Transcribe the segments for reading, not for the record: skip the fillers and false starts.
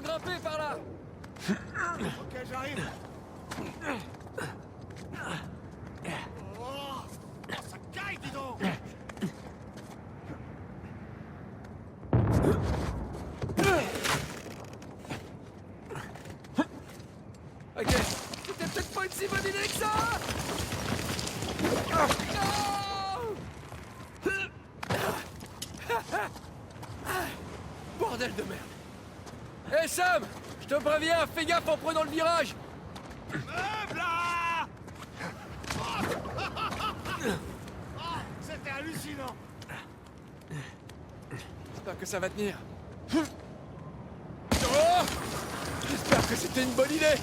grimper par là. Ok, j'arrive. Oh, ça caille, dis donc. Ok, c'était peut-être pas une si bonne idée que ça. Non. Bordel de merde. Hé Sam, je te préviens, fais gaffe en prenant le virage. Meuble là. Oh, c'était hallucinant. J'espère que ça va tenir. Oh, j'espère que c'était une bonne idée.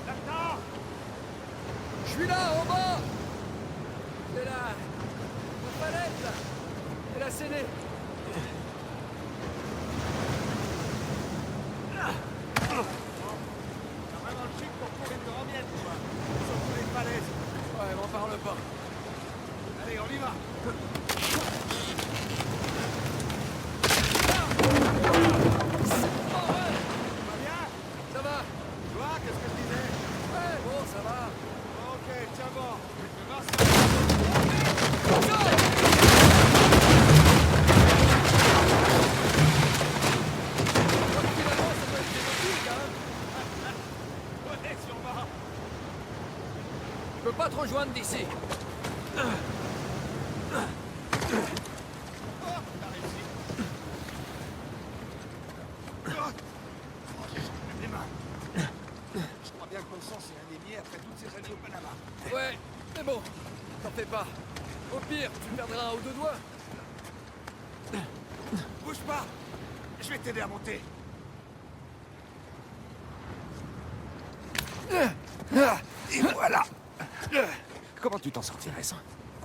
Là-dedans. Je suis là, en bas. C'est là. La palette, là. Et la scellée. T'as vraiment le chic pour courir de remiette, quoi. Sauf les falaises. Ouais, m'en parle pas. Allez, on y va. Oh, ouais. Va bien? Ça va. Tu vois, qu'est-ce que je disais? Ouais, bon, ça va. Ok, tiens bon. Je vais voir si... Finalement, ça doit être génétique, hein. Ouais, sûrement. Je peux pas te rejoindre d'ici. Oh, t'as réussi. Oh, j'ai plus les mains. Je crois bien que mon sang s'est anémié après toutes ces années au Panama. Ouais, mais bon, t'en fais pas. Au pire, tu perdras un ou deux doigts. Bouge pas. Je vais t'aider à monter. Et voilà. Comment tu t'en sortirais sans?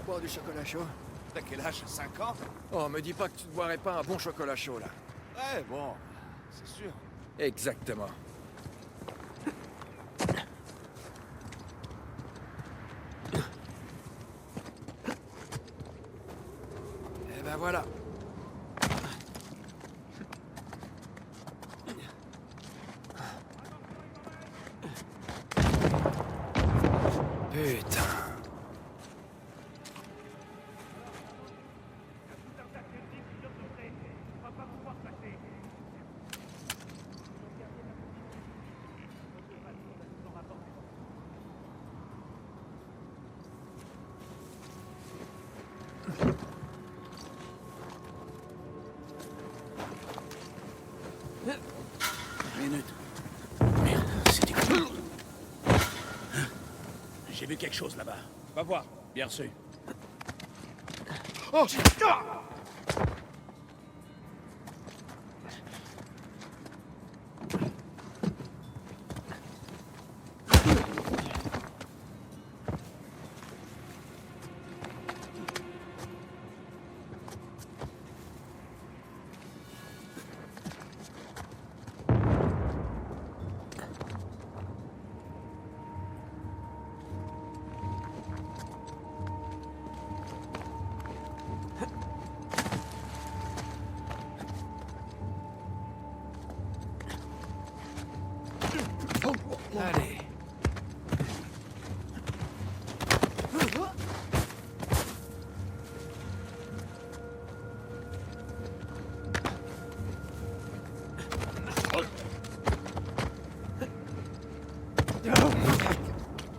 Boire du chocolat chaud. T'as quel âge? 5 ans? Oh, me dis pas que tu ne boirais pas un bon chocolat chaud, là. Ouais, bon, c'est sûr. Exactement. Et ben voilà. Putain. Minute. Merde, c'était quoi? J'ai vu quelque chose là-bas. Va voir. Bien reçu. Oh! Allez.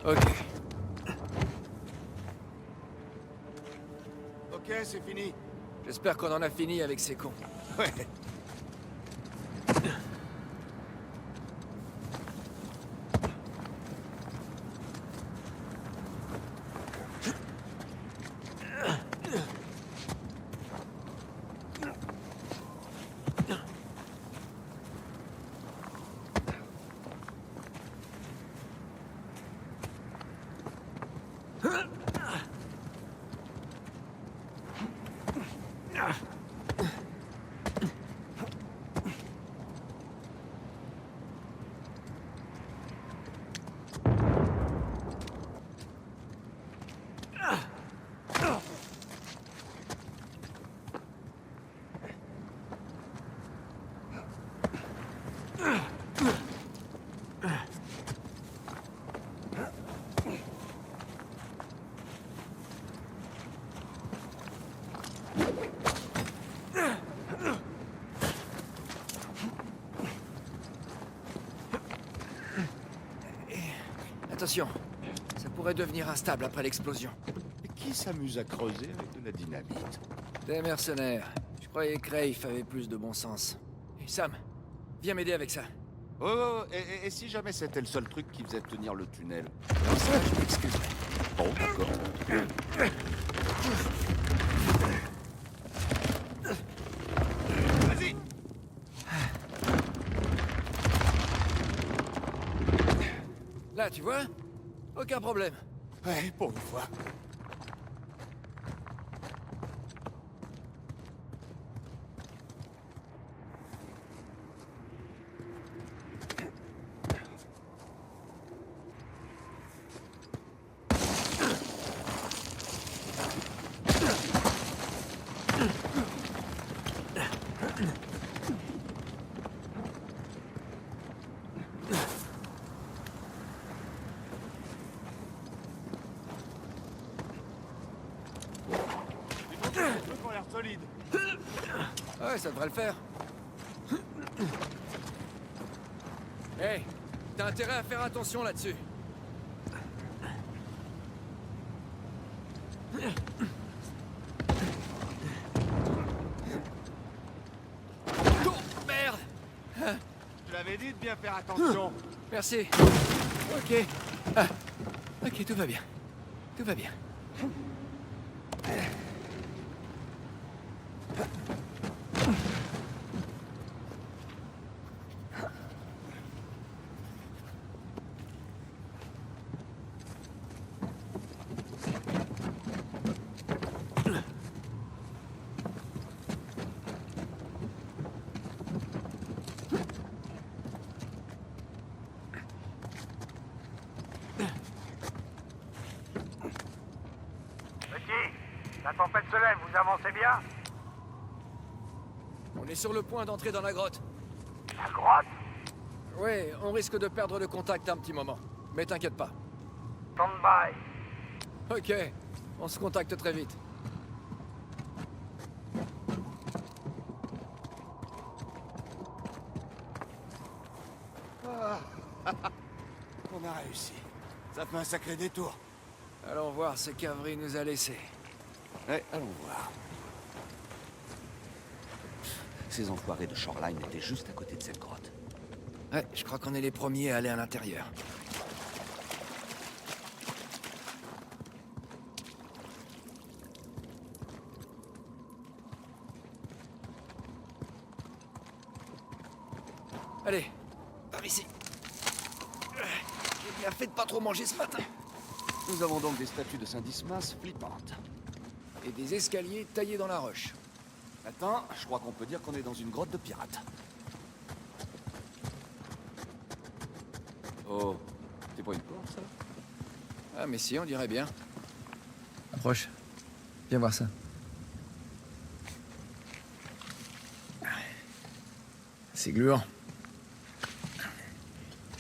Ok. Ok, c'est fini. J'espère qu'on en a fini avec ces cons. Ouais. Attention, ça pourrait devenir instable après l'explosion. Et qui s'amuse à creuser avec de la dynamite? Des mercenaires. Je croyais que Rafe avait plus de bon sens. Et Sam, viens m'aider avec ça. Oh, et si jamais c'était le seul truc qui faisait tenir le tunnel? Alors ça, je m'excuserai. Bon, d'accord. Vas-y. Là, tu vois? Aucun problème. Ouais, pour une fois. Les trucs ont l'air solides. Ouais, ça devrait le faire. Hey, t'as intérêt à faire attention là-dessus. Oh, merde! Je l'avais dit de bien faire attention. Merci. Ok. Ah. Ok, tout va bien. Tout va bien. Petit, la tempête se lève, vous avancez bien? On est sur le point d'entrer dans la grotte. La grotte? Ouais, on risque de perdre le contact un petit moment. Mais t'inquiète pas. Stand by. Ok, on se contacte très vite. On a réussi. Ça fait un sacré détour. Allons voir ce qu'Avery nous a laissé. Ouais, allons voir. Ces enfoirés de Shoreline étaient juste à côté de cette grotte. Ouais, je crois qu'on est les premiers à aller à l'intérieur. Allez, par ici. J'ai bien fait de pas trop manger ce matin. Nous avons donc des statues de Saint-Dismas flippantes. Et des escaliers taillés dans la roche. Attends, je crois qu'on peut dire qu'on est dans une grotte de pirates. Oh, c'est pas une porte, ça? Ah, mais si, on dirait bien. Approche. Viens voir ça. C'est gluant.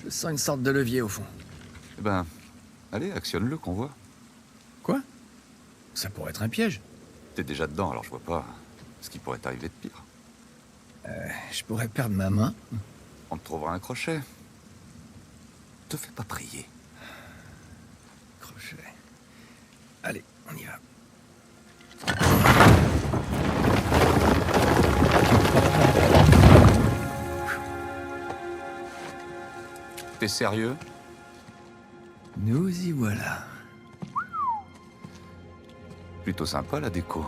Je sens une sorte de levier au fond. Eh ben, allez, actionne-le qu'on voit. Quoi? Ça pourrait être un piège. T'es déjà dedans, alors je vois pas ce qui pourrait t'arriver de pire. Je pourrais perdre ma main. On te trouvera un crochet. Te fais pas prier. Crochet. Allez, on y va. T'es sérieux? Nous y voilà. Plutôt sympa la déco.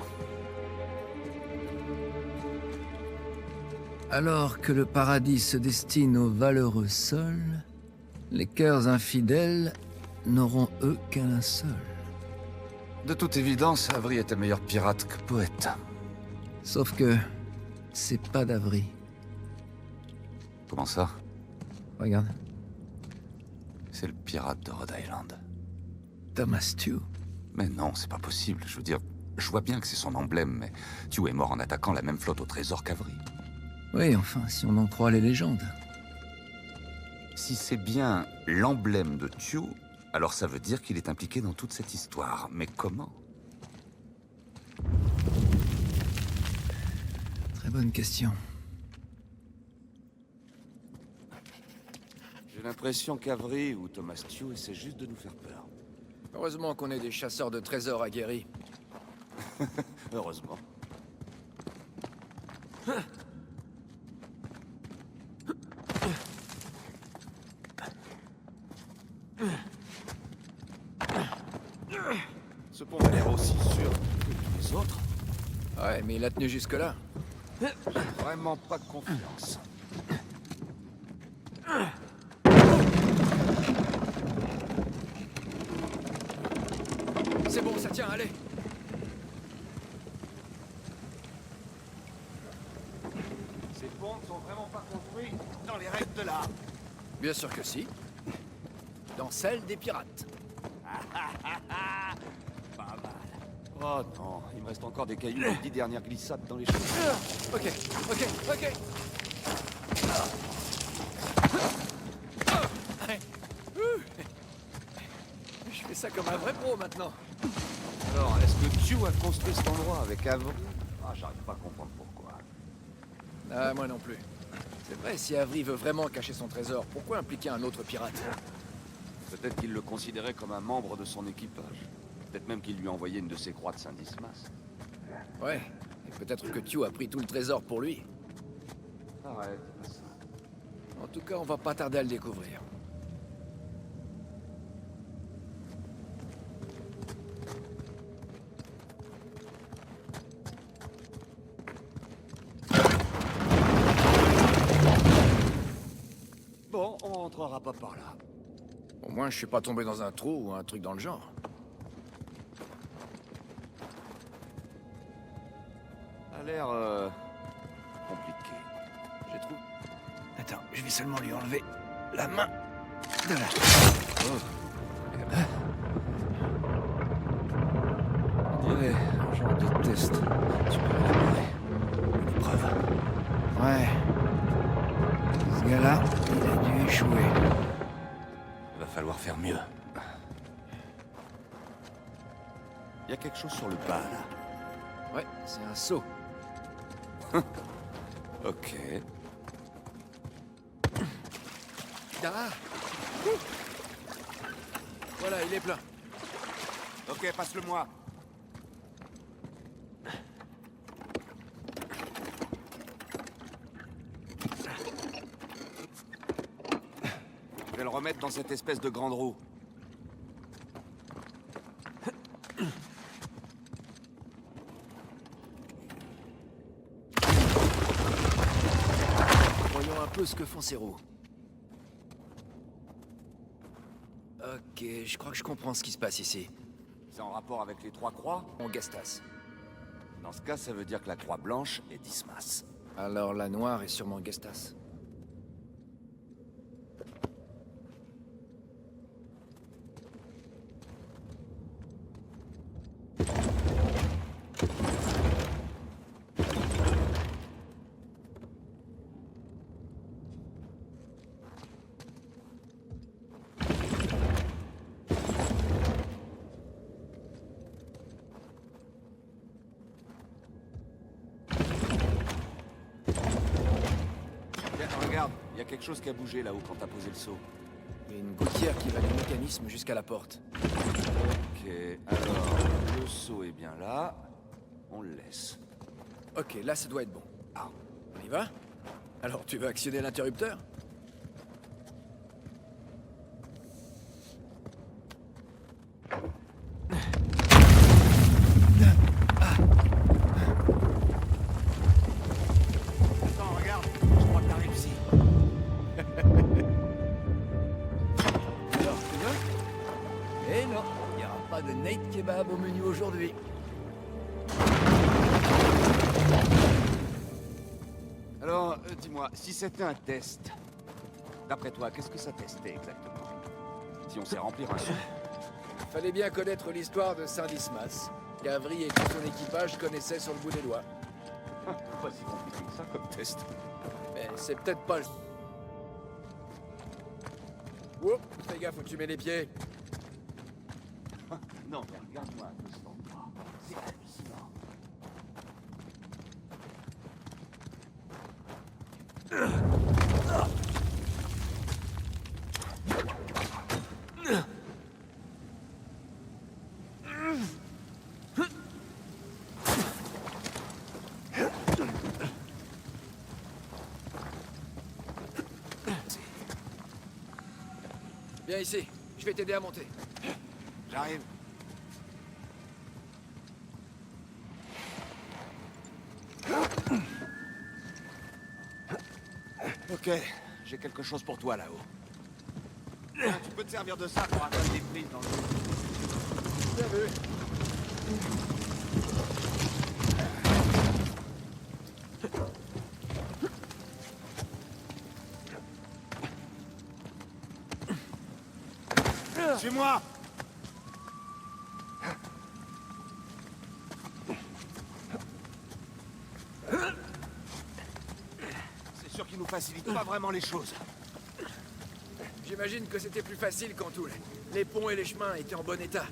Alors que le paradis se destine aux valeureux sols, les cœurs infidèles n'auront eux qu'un linceul. De toute évidence, Avery est un meilleur pirate que poète. Sauf que c'est pas d'Avery. Comment ça? Regarde, C'est le pirate de Rhode Island. Thomas Tew. Mais non, c'est pas possible. Je veux dire, je vois bien que c'est son emblème, mais Tew est mort en attaquant la même flotte au trésor qu'Avery. Oui, enfin, si on en croit les légendes. Si c'est bien l'emblème de Tew, alors ça veut dire qu'il est impliqué dans toute cette histoire. Mais comment? Très bonne question. J'ai l'impression qu'Avery ou Thomas Tew essaient juste de nous faire peur. Heureusement qu'on est des chasseurs de trésors aguerris. Heureusement. Ce pont a l'air aussi sûr que tous les autres. Ouais, mais il a tenu jusque-là. J'ai vraiment pas confiance. C'est bon, ça tient, allez. Ces ponts ne sont vraiment pas construits dans les règles de l'art. Bien sûr que si. Dans celle des pirates. Pas mal. Oh non, il me reste encore des cailloux les 10 dernières glissades dans les cheveux. Ok, ok, ok. Je fais ça comme un vrai pro maintenant. Alors, est-ce que Tew a construit cet endroit avec Avery? Ah, j'arrive pas à comprendre pourquoi. Ah, moi non plus. C'est vrai, si Avery veut vraiment cacher son trésor, pourquoi impliquer un autre pirate? Peut-être qu'il le considérait comme un membre de son équipage. Peut-être même qu'il lui a envoyé une de ses croix de Saint-Dismas. Ouais, et peut-être que Tew a pris tout le trésor pour lui. Arrête, c'est pas ça. En tout cas, on va pas tarder à le découvrir. Bon, on rentrera pas par là. Au moins, je suis pas tombé dans un trou ou un truc dans le genre. A l'air, compliqué. J'ai trouvé... Attends, je vais seulement lui enlever la main de là. On dirait un genre de test. Tu peux l'élaborer. Une preuve. Ouais. Ce gars-là, il a dû échouer. Va falloir faire mieux. Il y a quelque chose sur le bas, là. Ouais, c'est un seau. Ok. Ah. Voilà, il est plein. Ok, passe-le-moi. Je vais le remettre dans cette espèce de grande roue. Voyons un peu ce que font ces roues. Ok, je crois que je comprends ce qui se passe ici. C'est en rapport avec les trois croix? On Gestas. Dans ce cas, ça veut dire que la croix blanche est Dismas. Alors la noire est sûrement Gestas. Tiens, regarde, il y a quelque chose qui a bougé là-haut quand t'as posé le seau. Il y a une gouttière qui va du mécanisme jusqu'à la porte. Ok, alors, le seau est bien là. On le laisse. Ok, là ça doit être bon. Ah, On y va? Alors tu veux actionner l'interrupteur? Attends, regarde, je crois que t'as réussi. Alors, tu veux? Eh non, il n'y aura pas de Nate Kebab au menu aujourd'hui. alors, dis-moi, si c'était un test, d'après toi, qu'est-ce que ça testait exactement? Si on sait remplir un seau? Fallait bien connaître l'histoire de Saint-Dismas, qu'Avery et tout son équipage connaissaient sur le bout des doigts. Pas si compliqué que ça comme test. Mais c'est peut-être pas le... Oups, fais gaffe où tu mets les pieds. Non, mais regarde-moi un peu cet endroit. C'est hallucinant. Viens ici, je vais t'aider à monter. J'arrive. Ok, j'ai quelque chose pour toi là-haut. Tu peux te servir de ça pour atteindre des prises dans le dos. Bien vu. Suis-moi! C'est sûr qu'il nous facilite pas vraiment les choses. J'imagine que c'était plus facile quand tous les ponts et les chemins étaient en bon état.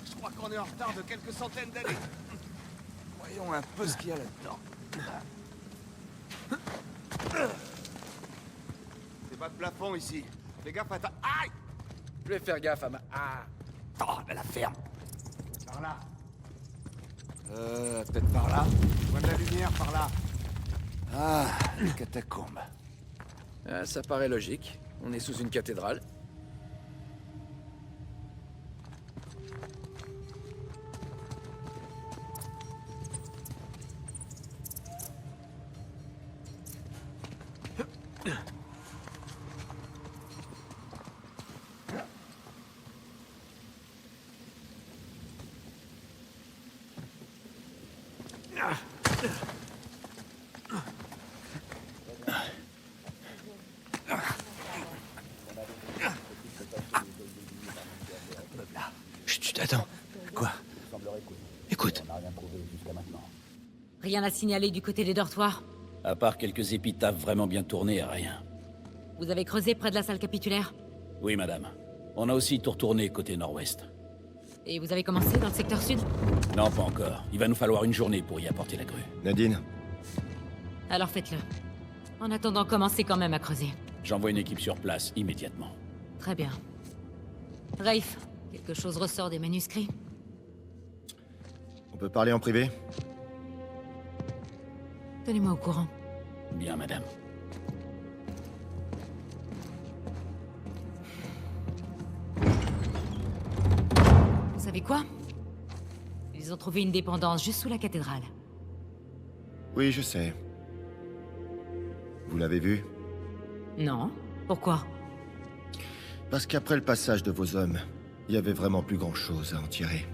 Je crois qu'on est en retard de quelques centaines d'années. Voyons un peu ce qu'il y a là-dedans. C'est pas de plafond ici. Fais gaffe à ta... Aïe! Je vais faire gaffe à ma... Ah. Oh, ben la ferme. Par là. Peut-être par là. Je vois de la lumière par là. Ah, les catacombes. Ah, ça paraît logique. On est sous une cathédrale. Chut, attends. Quoi? Écoute. Rien à signaler du côté des dortoirs. À part quelques épitaphes vraiment bien tournées, rien. Vous avez creusé près de la salle capitulaire? Oui, madame. On a aussi tout retourné côté nord-ouest. Et vous avez commencé dans le secteur sud? Non, pas encore. Il va nous falloir une journée pour y apporter la grue. Nadine, Alors faites-le. En attendant, commencez quand même à creuser. J'envoie une équipe sur place immédiatement. Très bien. Rafe, quelque chose ressort des manuscrits? on peut parler en privé? Tenez-moi au courant. Bien, madame. Vous savez quoi? Ils ont trouvé une dépendance juste sous la cathédrale. Oui, je sais. Vous l'avez vu? Non? Pourquoi? Parce qu'après le passage de vos hommes, il y avait vraiment plus grand-chose à en tirer.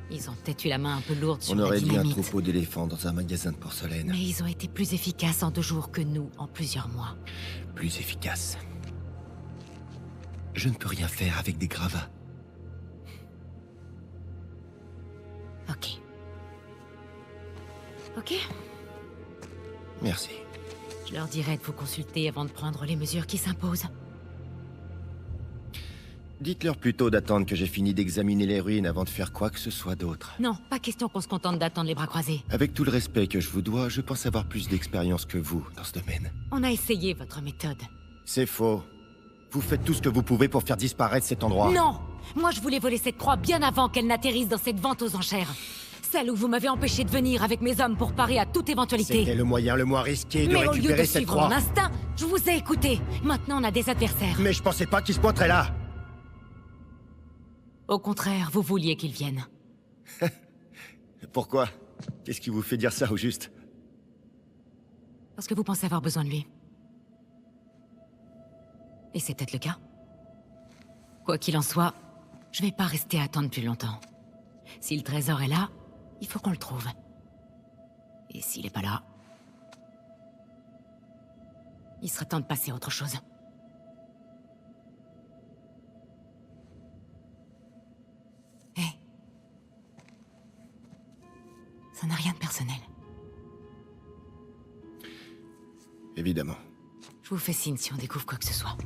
Ils ont peut-être eu la main un peu lourde sur On la aurait dit un dynamite. troupeau d'éléphants dans un magasin de porcelaine. Mais ils ont été plus efficaces en 2 jours que nous en plusieurs mois. Plus efficace. Je ne peux rien faire avec des gravats. Ok. Ok. Merci. Je leur dirai de vous consulter avant de prendre les mesures qui s'imposent. Dites-leur plutôt d'attendre que j'ai fini d'examiner les ruines avant de faire quoi que ce soit d'autre. Non, pas question qu'on se contente d'attendre les bras croisés. Avec tout le respect que je vous dois, je pense avoir plus d'expérience que vous dans ce domaine. On a essayé votre méthode. C'est faux. Vous faites tout ce que vous pouvez pour faire disparaître cet endroit. Non! Moi, je voulais voler cette croix bien avant qu'elle n'atterrisse dans cette vente aux enchères. Celle où vous m'avez empêché de venir avec mes hommes pour parer à toute éventualité. C'était le moyen le moins risqué de Mais au lieu de récupérer cette suivre croix. mon instinct, je vous ai écouté. Maintenant, on a des adversaires. Mais je pensais pas qu'ils se pointeraient là. Au contraire, vous vouliez qu'ils viennent. Pourquoi? Qu'est-ce qui vous fait dire ça au juste? Parce que vous pensez avoir besoin de lui. Et c'est peut-être le cas. Quoi qu'il en soit, je vais pas rester à attendre plus longtemps. Si le trésor est là, il faut qu'on le trouve. Et s'il est pas là, il sera temps de passer à autre chose. Hé. Ça n'a rien de personnel. Évidemment. Je vous fais signe si on découvre quoi que ce soit.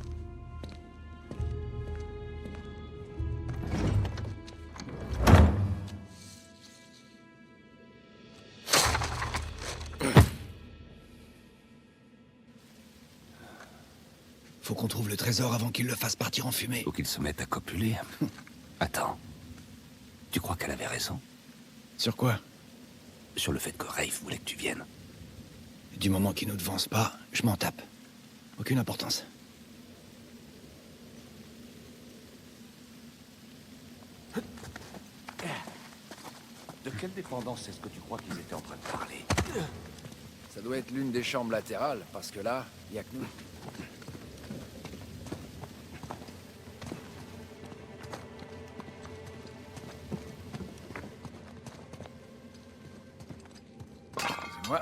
Faut qu'on trouve le trésor avant qu'il le fasse partir en fumée. Faut qu'il se mette à copuler. Attends. Tu crois qu'elle avait raison? Sur quoi? Sur le fait que Rafe voulait que tu viennes. Du moment qu'il nous devance pas, je m'en tape. Aucune importance. De quelle dépendance est-ce que tu crois qu'ils étaient en train de parler? Ça doit être l'une des chambres latérales, parce que là, y a que nous. C'est moi.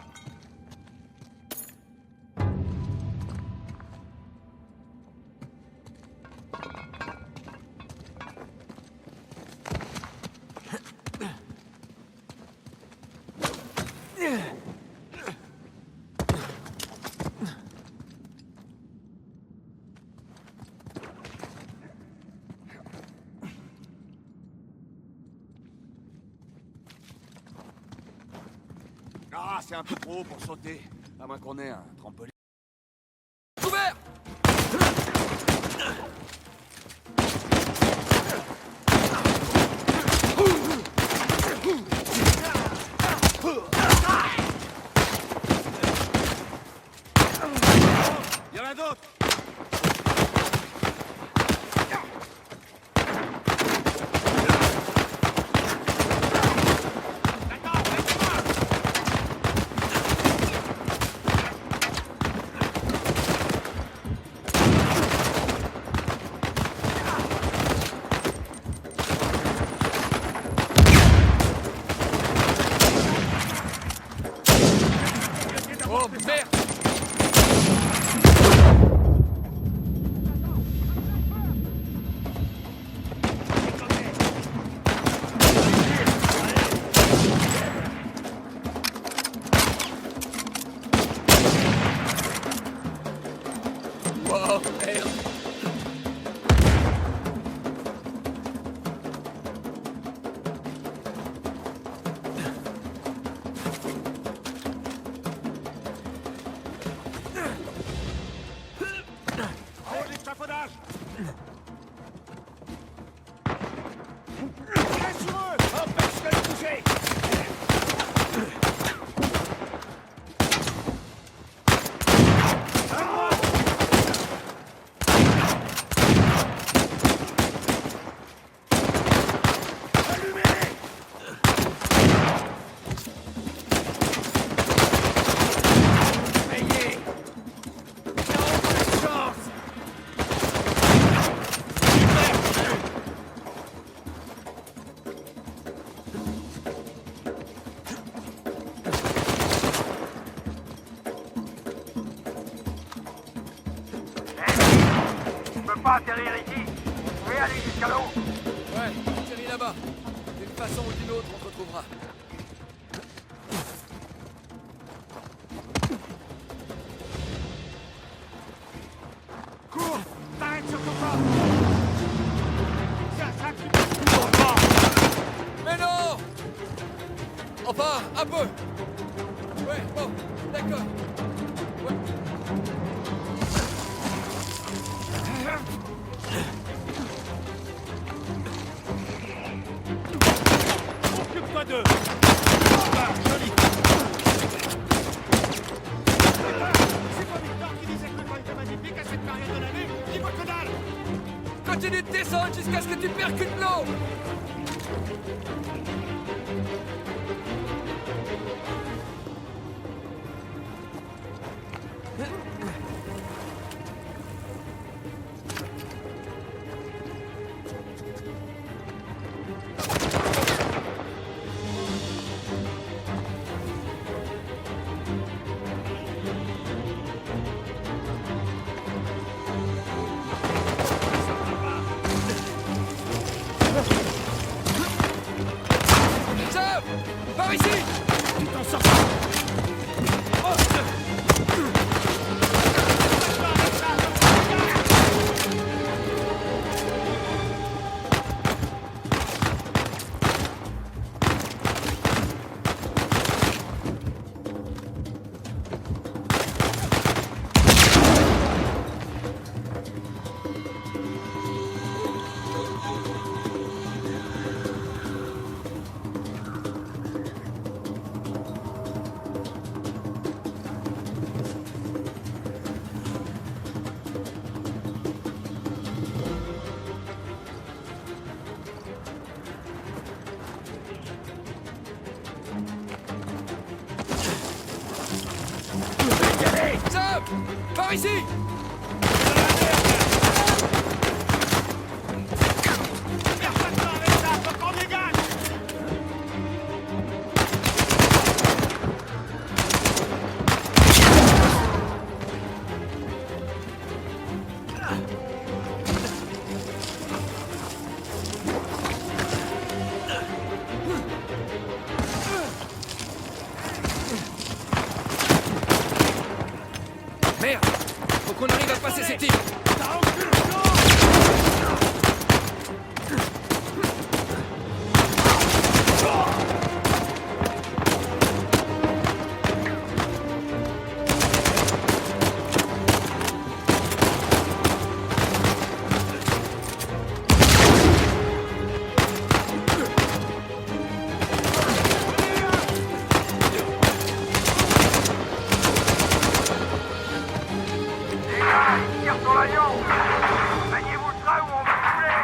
Ah, c'est un peu trop haut pour sauter. À moins qu'on ait un trampoline. Couvert! Il y en a d'autres! Oh merde! Wow, merde! Oh, l'échafaudage! Sur eux! Empêche-le de bouger! Je peux pas atterrir ici. Vous pouvez aller jusqu'à l'eau. Ouais, Thierry là-bas. D'une façon ou d'une autre, on se retrouvera. Cours. T'arrêtes sur ton corps. Tiens, ça, tu... Mais non! Enfin, un peu! Ouais, bon, d'accord. Ouais. Occupe-toi d'eux! Ah, joli! C'est pas Victor qui disait que le temps était magnifique à cette période de l'année? Il voit que dalle! Continue de descendre jusqu'à ce que tu percutes l'eau! Par ici! Perds pas de temps avec ça, faut qu'on dégage. Merde! Faut qu'on arrive à passer ces types! Tire sur l'agneau. Maniez-vous le train ou on va couler.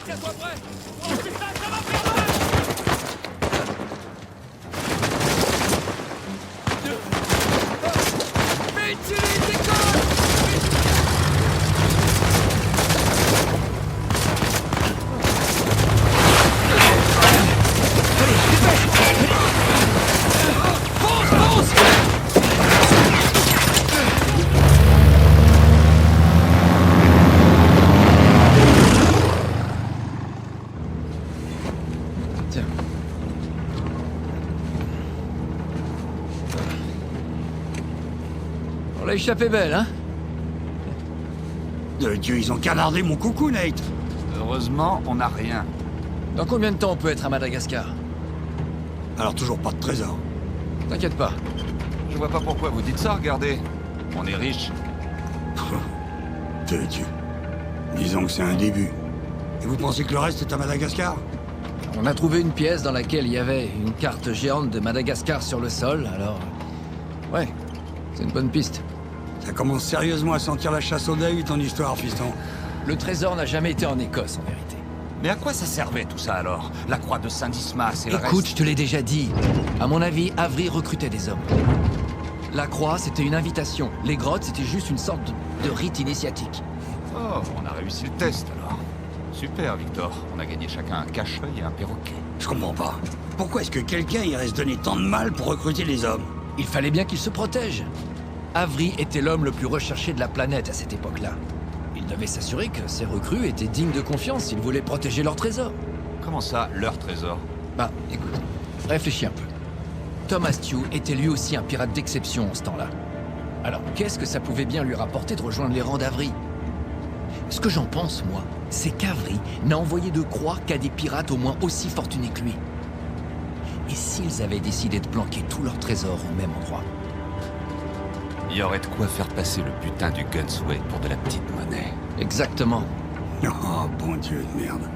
Tiens-toi prêt! Oh putain, ça va faire mal. Vite, Julie, décolle! Tiens. On l'a échappé belle, hein? De Dieu, ils ont canardé mon coucou, Nate. Heureusement, on n'a rien. Dans combien de temps on peut être à Madagascar? Alors toujours pas de trésor. T'inquiète pas. Je vois pas pourquoi vous dites ça, regardez. On est riche. De Dieu. Disons que c'est un début. Et vous pensez que le reste est à Madagascar? On a trouvé une pièce dans laquelle il y avait une carte géante de Madagascar sur le sol, alors... Ouais, c'est une bonne piste. Ça commence sérieusement à sentir la chasse au Dahu, ton histoire, fiston. Le trésor n'a jamais été en Écosse, en vérité. Mais à quoi ça servait tout ça alors? La croix de Saint-Dismas et le Écoute, reste. je te l'ai déjà dit. À mon avis, Avery recrutait des hommes. La croix, c'était une invitation. Les grottes, c'était juste une sorte de rite initiatique. Oh, on a réussi le test alors. Super, Victor. On a gagné chacun un cache-œil et un perroquet. Je comprends pas. Pourquoi est-ce que quelqu'un irait se donner tant de mal pour recruter les hommes? Il fallait bien qu'il se protège. Avery était l'homme le plus recherché de la planète à cette époque-là. Il devait s'assurer que ses recrues étaient dignes de confiance s'il voulait protéger leur trésor. Comment ça, leur trésor? Bah, écoute, réfléchis un peu. Thomas Tew était lui aussi un pirate d'exception en ce temps-là. Alors, qu'est-ce que ça pouvait bien lui rapporter de rejoindre les rangs d'Avery? Ce que j'en pense, moi, c'est qu'Avery n'a envoyé de croix qu'à des pirates au moins aussi fortunés que lui. Et s'ils avaient décidé de planquer tous leurs trésors au même endroit? Il y aurait de quoi faire passer le putain du Gunsway pour de la petite monnaie. Exactement. Oh, bon Dieu de merde.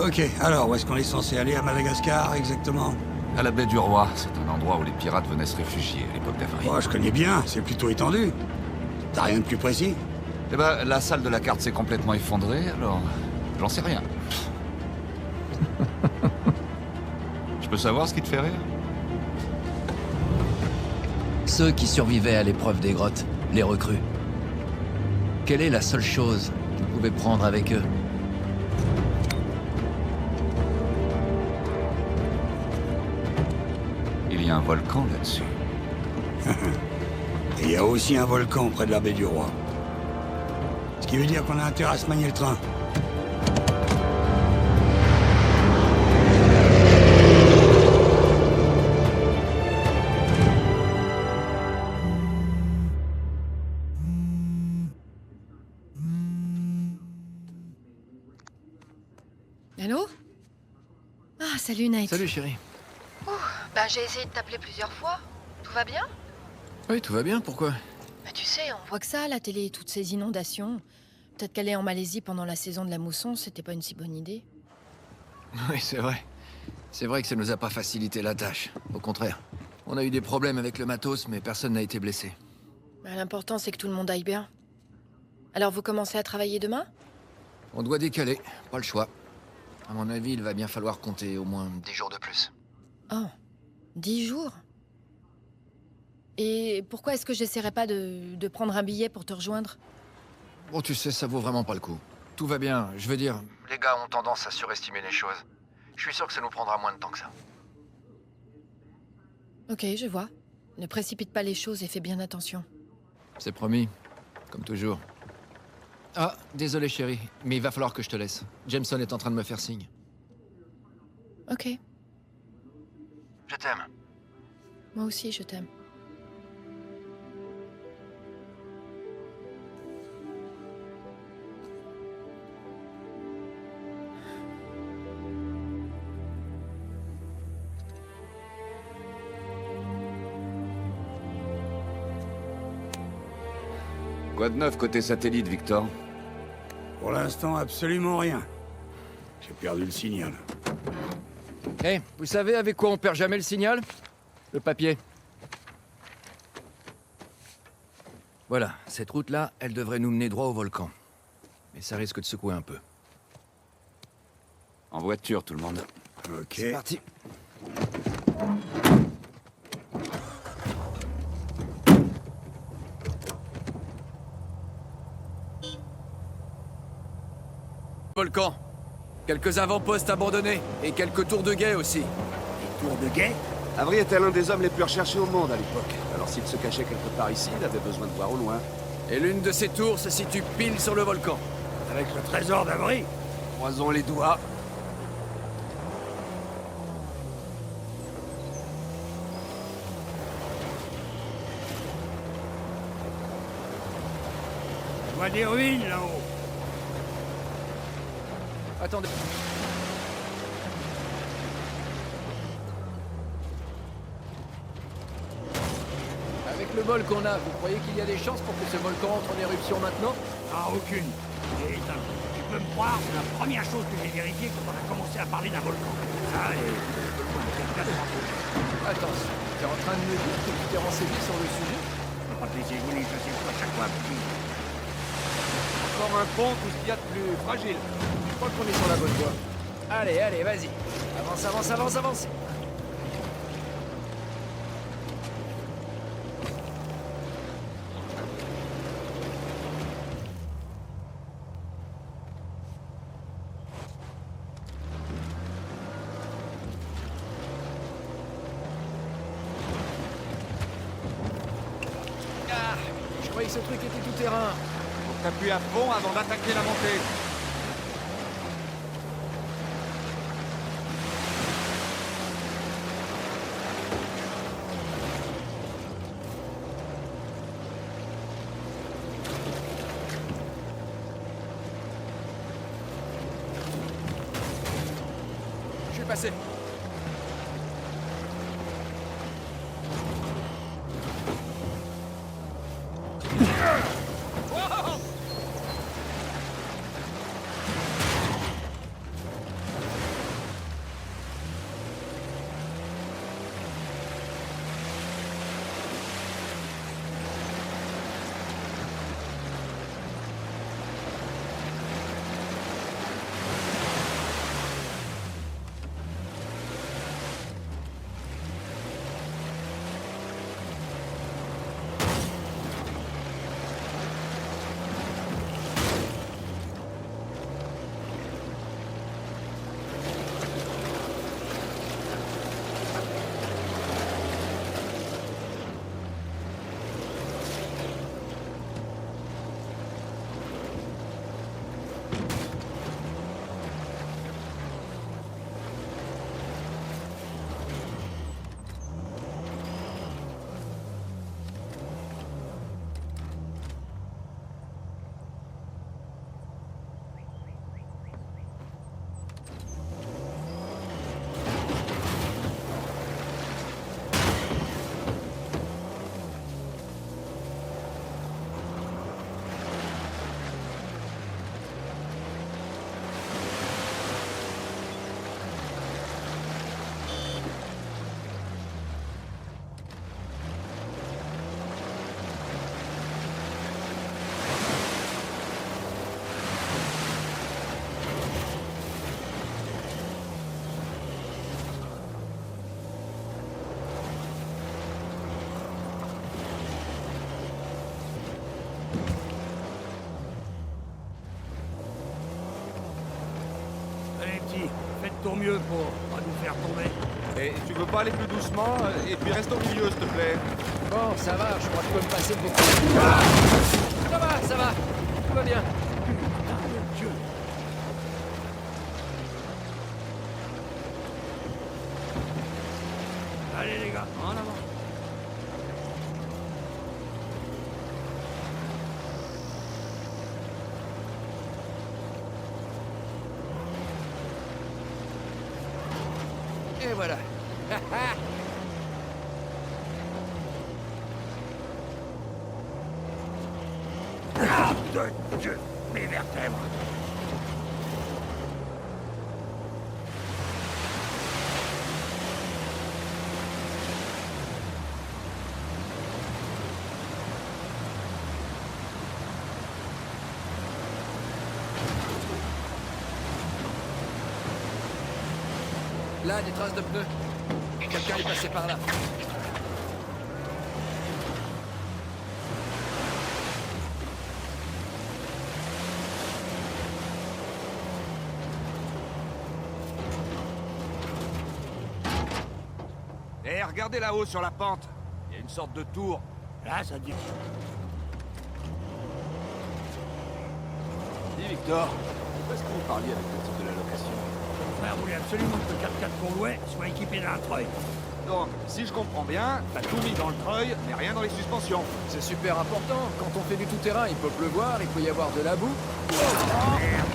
Ok, alors, où est-ce qu'on est censé aller à Madagascar, exactement? À la baie du Roi, c'est un endroit où les pirates venaient se réfugier à l'époque d'Avery. Oh, je connais bien, c'est plutôt étendu. T'as rien de plus précis? Eh ben, la salle de la carte s'est complètement effondrée, alors... J'en sais rien. Je peux savoir ce qui te fait rire? Ceux qui survivaient à l'épreuve des grottes, les recrues. Quelle est la seule chose qu'ils pouvaient prendre avec eux? Il y a un volcan là-dessus. Et il y a aussi un volcan près de la baie du Roi. Ce qui veut dire qu'on a intérêt à se manier le train. Allô? Ah, salut Nate. Salut chérie. Bah j'ai essayé de t'appeler plusieurs fois. Tout va bien? Oui, tout va bien, pourquoi? Bah tu sais, on voit que ça à la télé, toutes ces inondations. Peut-être qu'aller en Malaisie pendant la saison de la mousson, c'était pas une si bonne idée. Oui, c'est vrai. C'est vrai que ça nous a pas facilité la tâche. Au contraire. On a eu des problèmes avec le matos, mais personne n'a été blessé. Bah, l'important c'est que tout le monde aille bien. Alors vous commencez à travailler demain? On doit décaler, pas le choix. À mon avis, il va bien falloir compter au moins 10 jours de plus. Oh, 10 jours? Et pourquoi est-ce que j'essaierais pas de prendre un billet pour te rejoindre? Bon, tu sais, ça vaut vraiment pas le coup. Tout va bien, je veux dire, les gars ont tendance à surestimer les choses. Je suis sûr que ça nous prendra moins de temps que ça. Ok, je vois. Ne précipite pas les choses et fais bien attention. C'est promis, comme toujours. Ah, désolé chérie, mais il va falloir que je te laisse. Jameson est en train de me faire signe. Ok, Je t'aime. moi aussi je t'aime. Quoi de neuf côté satellite, Victor? Pour l'instant, absolument rien. J'ai perdu le signal. Hé, vous savez avec quoi on perd jamais le signal? Le papier. Voilà, cette route-là, elle devrait nous mener droit au volcan. Mais ça risque de secouer un peu. En voiture, tout le monde. Ok. C'est parti. Volcan. Quelques avant-postes abandonnés et quelques tours de guet aussi. Tour de guet? Avery était l'un des hommes les plus recherchés au monde à l'époque. Alors s'il se cachait quelque part ici, il avait besoin de voir au loin. Et l'une de ces tours se situe pile sur le volcan. Avec le trésor d'Avery? Croisons les doigts. Je vois des ruines là-haut. Attendez. Avec le vol qu'on a, vous croyez qu'il y a des chances pour que ce volcan entre en éruption maintenant? Ah, aucune. Et tu peux me croire, c'est la première chose que j'ai vérifiée quand on a commencé à parler d'un volcan. Ah, et... Attention, t'es en train de me dire que tu t'es renseigné sur le sujet? Je peux pas te laisser voler, je sais pas chaque fois. Encore un pont, tout ce qu'il y a de plus fragile. Je crois qu'on est sur la bonne voie. Allez, allez, vas-y. Avance, avance, avance, avance. Ah, je croyais que ce truc était tout terrain. Faut t'appuyer à fond avant d'attaquer la montée. Je suis passé. petits. Faites ton mieux pour pas nous faire tomber. Et tu veux pas aller plus doucement et puis reste au milieu, s'il te plaît. Bon, ça va, je crois que je peux me passer de beaucoup. Ça va, tout va bien. Putain de Dieu. Allez les gars, en avant. Et voilà. Ah, de Dieu, mes vertèbres. Là, des traces de pneus. Quelqu'un est passé par là. Et regardez là-haut sur la pente. Il y a une sorte de tour. Là, ça dit... Dis Victor, pourquoi est-ce que vous parliez avec le type de la location? Mon frère voulait absolument que le 4x4 qu'on louait soit équipé d'un treuil. Donc, si je comprends bien, t'as tout mis dans le treuil, mais rien dans les suspensions. C'est super important. Quand on fait du tout-terrain, il peut pleuvoir, il peut y avoir de la boue. Merde.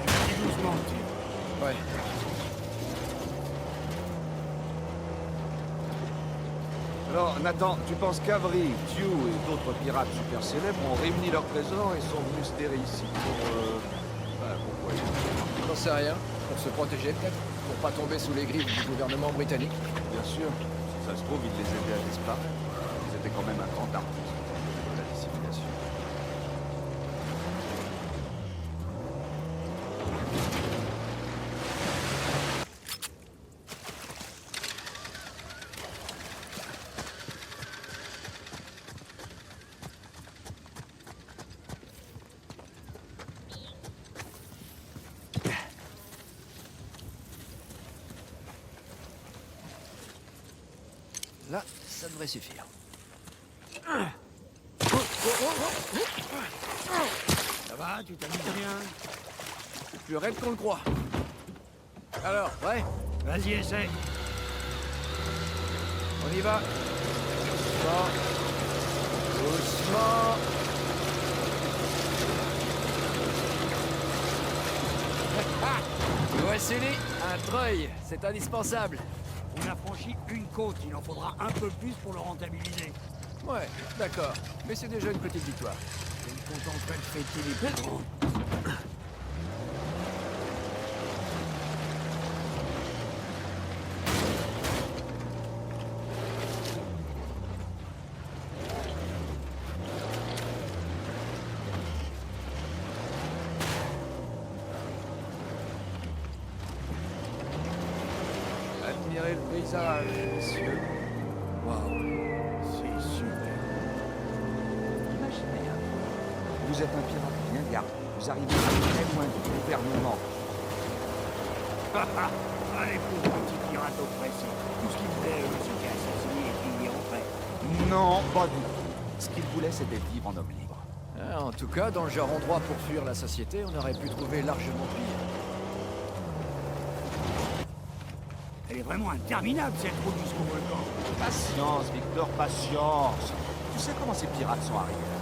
Allez, doucement, petit. Ouais. Alors, Nathan, tu penses qu'Avery, Tew et d'autres pirates super célèbres ont réuni leurs trésors et sont venus se terrer ici pour... pourquoi J'en sais rien. Pour se protéger peut-être. Pour pas tomber sous les griffes du gouvernement britannique. Bien sûr. Si ça se trouve, ils les aidaient à disparaître. Ils étaient quand même un grand artiste de la dissimulation. Là, ça devrait suffire. Ça va, tu t'amuses bien? C'est plus raide qu'on le croit. Alors, ouais, Vas-y, essaye. on y va. Doucement. Doucement. Voici un treuil. C'est indispensable. On a franchi une côte, il en faudra un peu plus pour le rentabiliser. Ouais, d'accord. Mais c'est déjà une petite victoire. Je me contenterai de fêter les plus grands. Admirez le paysage, messieurs. Waouh, C'est super. Imaginez, hein. Vous êtes un pirate bien gardé. Vous arrivez très loin du gouvernement. Allez, pauvres petits pirates oppressés. Tout ce qu'ils voulaient, eux, c'était assassiner et puis y rentrer. Non, pas du tout. Ce qu'ils voulaient, c'était vivre en homme libre. Ah, en tout cas, dans le genre endroit pour fuir la société, on aurait pu trouver largement pire. Elle est vraiment interminable, cette route jusqu'au volcan. Patience, Victor, patience. Tu sais comment ces pirates sont arrivés là?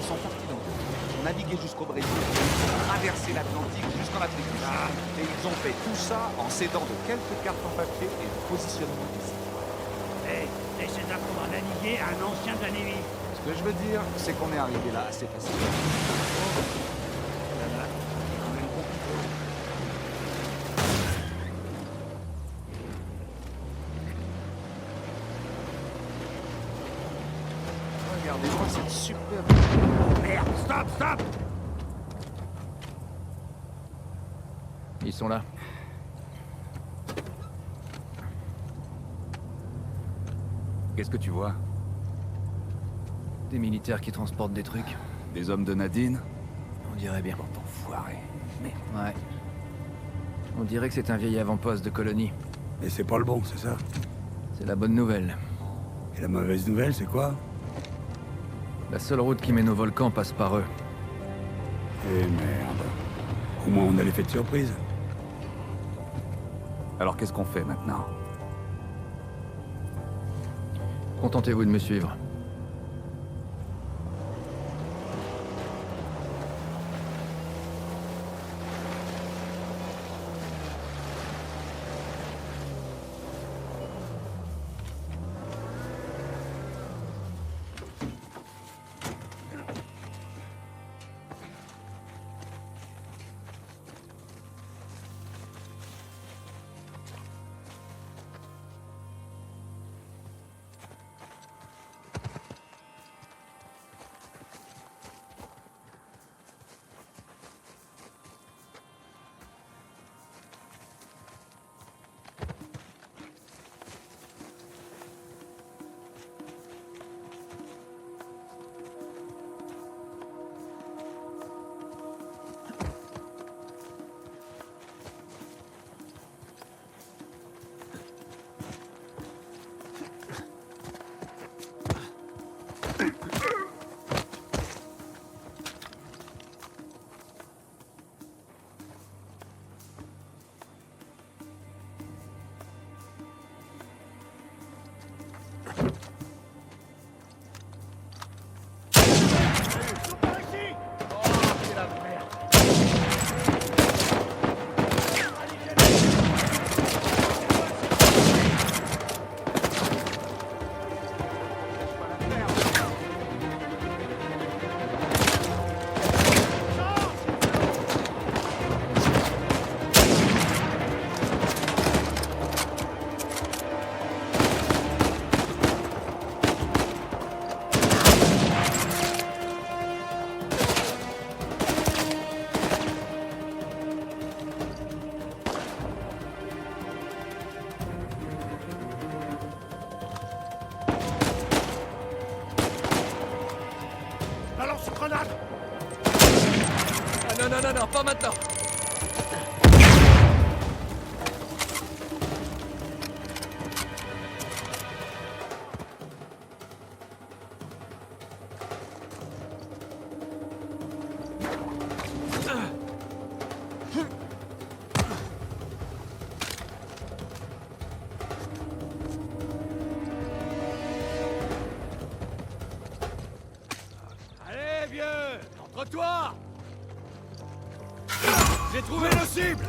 Ils sont partis dans le monde. Ils ont navigué jusqu'au Brésil. Ils ont traversé l'Atlantique jusqu'en Afrique du Sud. Et ils ont fait tout ça en s'aidant de quelques cartes en papier et de positionnement ici. Hé, essaie d'apprendre à naviguer à un ancien de la Navy. Ce que je veux dire, c'est qu'on est arrivé là assez facilement. Là-bas, c'est quand même compliqué. Regardez-moi cette superbe... Merde, stop, stop! Ils sont là. Qu'est-ce que tu vois? Des militaires qui transportent des trucs. Des hommes de Nadine? On dirait bien. Enfoiré. Mais Ouais. On dirait que c'est un vieil avant-poste de colonie. Et c'est pas le bon, c'est ça? C'est la bonne nouvelle. Et la mauvaise nouvelle, c'est quoi? La seule route qui mène au volcan passe par eux. Eh merde. Au moins on a l'effet de surprise. alors qu'est-ce qu'on fait maintenant? Contentez-vous de me suivre. Non, pas maintenant. Allez, vieux, entre-toi. J'ai trouvé le cible.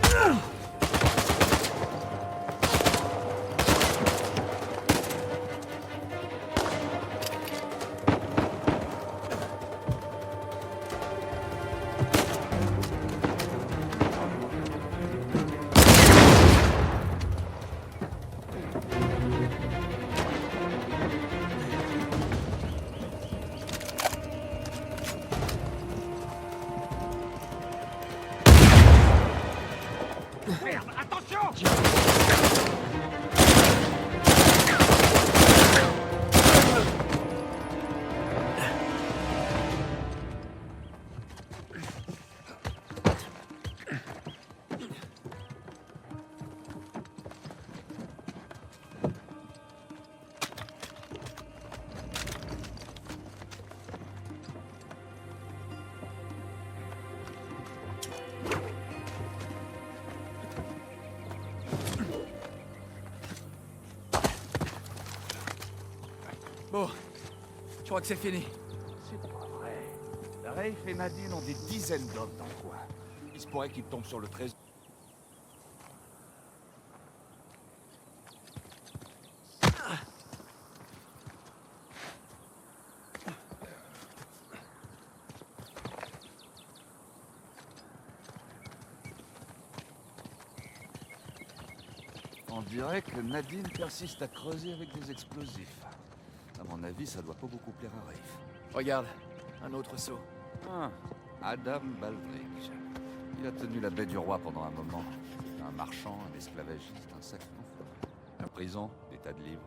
Merde, attention! Bon, je crois que c'est fini. C'est pas vrai. Rafe et Nadine ont des dizaines d'hommes dans le coin. Il se pourrait qu'ils tombent sur le trésor. On dirait que Nadine persiste à creuser avec des explosifs. À mon avis, ça doit pas beaucoup plaire à Rafe. Regarde, un autre saut. Ah, Adam Baldridge. Il a tenu la baie du roi pendant un moment. Un marchand, un esclavagiste, un sacré enfoiré. La prison, des tas de livres.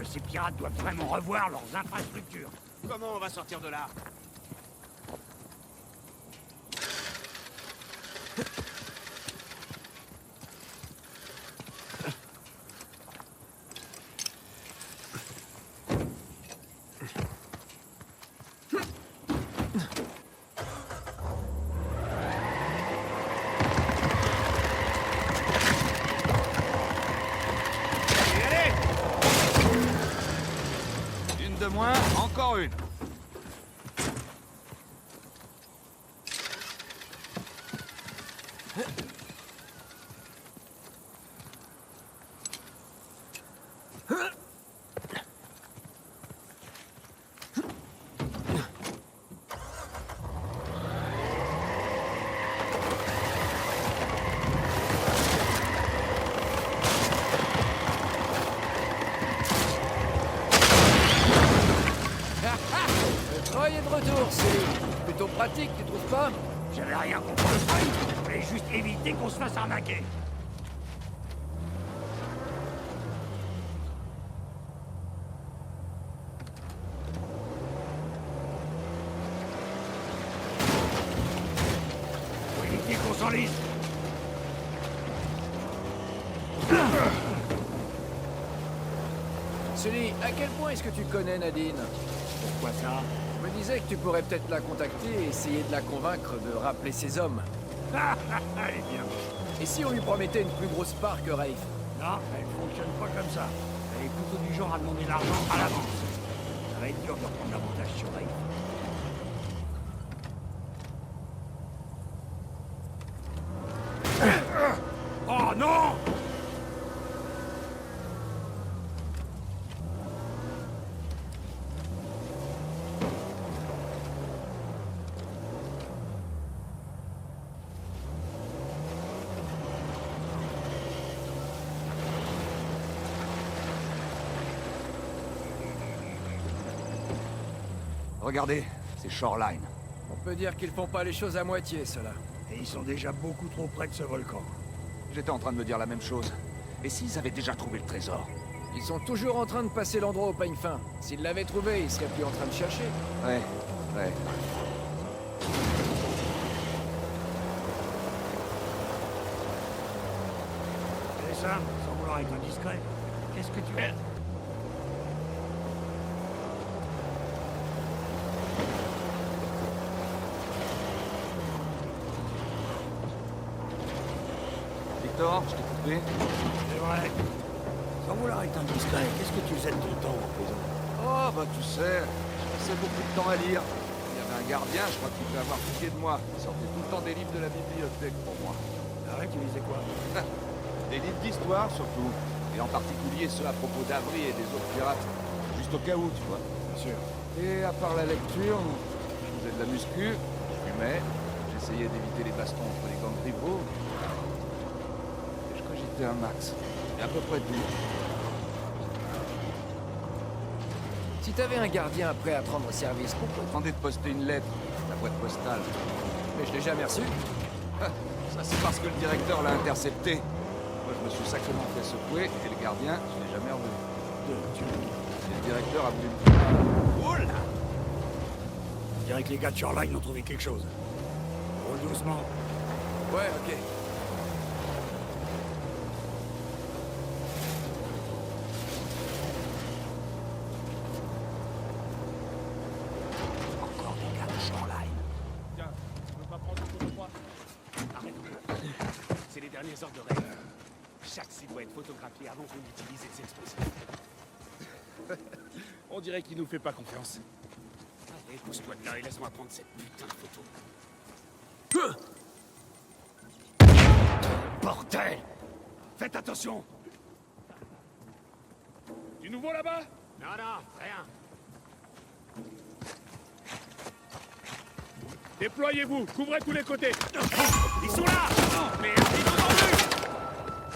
Dieu, ces pirates doivent vraiment revoir leurs infrastructures. Comment on va sortir de là? Une de moins, encore une. Le treuil est de retour, c'est plutôt pratique, tu trouves pas? J'avais rien contre le treuil, je voulais juste éviter qu'on se fasse arnaquer. Faut éviter qu'on s'enlise. Sully, à quel point est-ce que tu connais Nadine? Pourquoi ça? Je me disais que tu pourrais peut-être la contacter et essayer de la convaincre de rappeler ses hommes. Elle est bien. Et si on lui promettait une plus grosse part que Rafe? Non, elle fonctionne pas comme ça. Elle est plutôt du genre à demander l'argent à l'avance. Ça va être dur de reprendre l'avantage sur elle. Oh non! Regardez, c'est Shoreline. On peut dire qu'ils font pas les choses à moitié, ceux-là. Et ils sont déjà beaucoup trop près de ce volcan. J'étais en train de me dire la même chose. Et s'ils avaient déjà trouvé le trésor? Ils sont toujours en train de passer l'endroit au peigne fin. S'ils l'avaient trouvé, ils seraient plus en train de chercher. Ouais, ouais. Et ça, sans vouloir être indiscret, qu'est-ce que tu es? Victor, je t'ai coupé. C'est vrai. Sans vouloir être indiscret, qu'est-ce que tu faisais de ton temps en prison? Oh, bah tu sais, je passais beaucoup de temps à lire. Il y avait un gardien, je crois qu'il devait avoir piqué de moi. Il sortait tout le temps des livres de la bibliothèque pour moi. Arrête, tu lisais quoi? Des livres d'histoire surtout. Et en particulier ceux à propos d'Avry et des autres pirates. Juste au cas où, tu vois. Bien sûr. Et à part la lecture, je faisais de la muscu, je fumais, j'essayais d'éviter les bastons entre les gangs rivaux. Et je cogitais un max. Et à peu près tout. Si t'avais un gardien prêt à te rendre service, pourquoi? Demandé de poster une lettre, la boîte postale. Mais je l'ai jamais reçu. Ça c'est parce que le directeur l'a intercepté. Moi je me suis sacrément fait secouer et le gardien, je l'ai jamais revu. Et le directeur a voulu me... Oh là! Je dirais que les gars de Shoreline ont trouvé quelque chose. Roule doucement. Ouais, ok. Encore des gars de Shoreline. Tiens, tu veux pas prendre le coup de moi? Arrête. C'est les derniers ordres de règle. Chaque site doit être photographié avant qu'on utilise les explosifs. On dirait qu'il nous fait pas confiance. Allez, pousse-toi de là et laisse-moi prendre cette putain de photo. Bordel! Faites attention! Du nouveau là-bas? Non, non, rien. Déployez-vous, couvrez tous les côtés. Ils sont là! Merde, ils nous ont vus!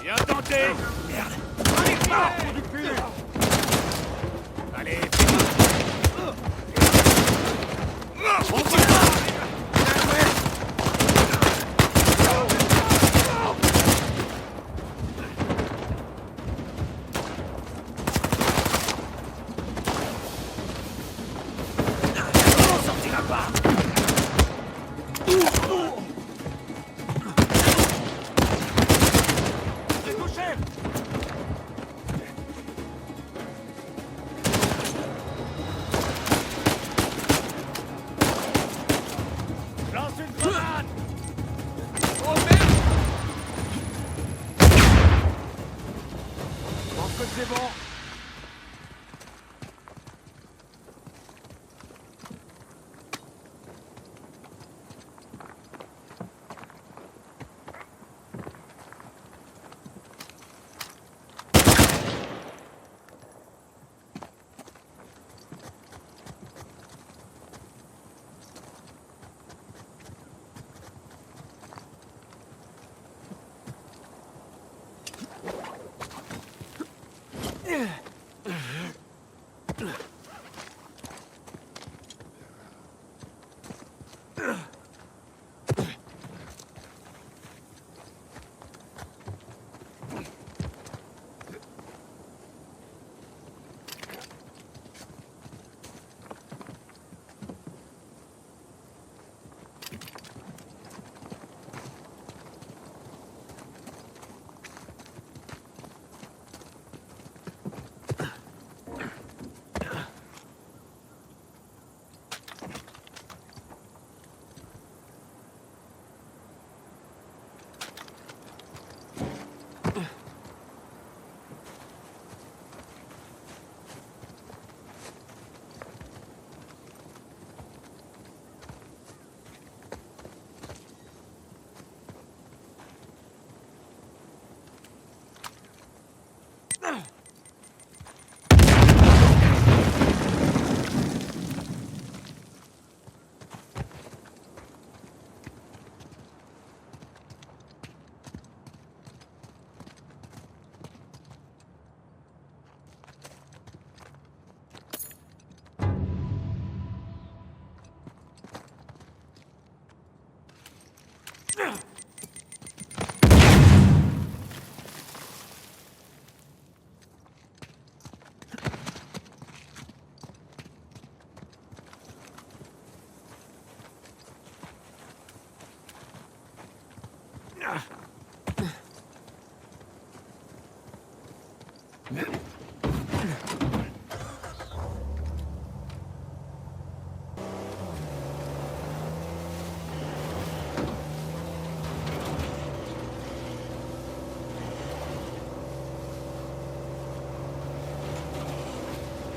Bien tenté! Merde! Allez, c'est bon.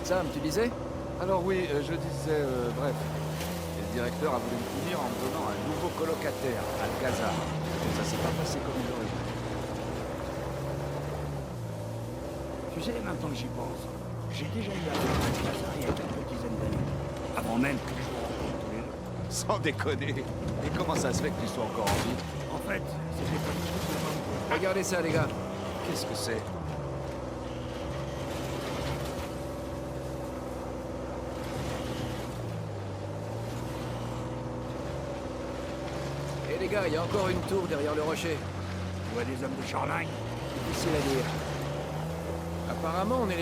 Sam, tu disais? Alors oui, je disais, bref. Le directeur a voulu me punir en me donnant un nouveau colocataire, Alcazar. Et ça s'est pas passé comme il aurait dû. Tu sais, maintenant que j'y pense, j'ai déjà eu affaire à Alcazar il y a quelques dizaines d'années. Avant même que je vous rencontre tous les deux. Sans déconner. Et comment ça se fait que tu sois encore en vie? En fait, c'était pas du tout le même. Regardez ça, les gars. Qu'est-ce que c'est? Et les gars, il y a encore une tour derrière le rocher. Tu vois des hommes de charlingue? Difficile à dire. Apparemment, on est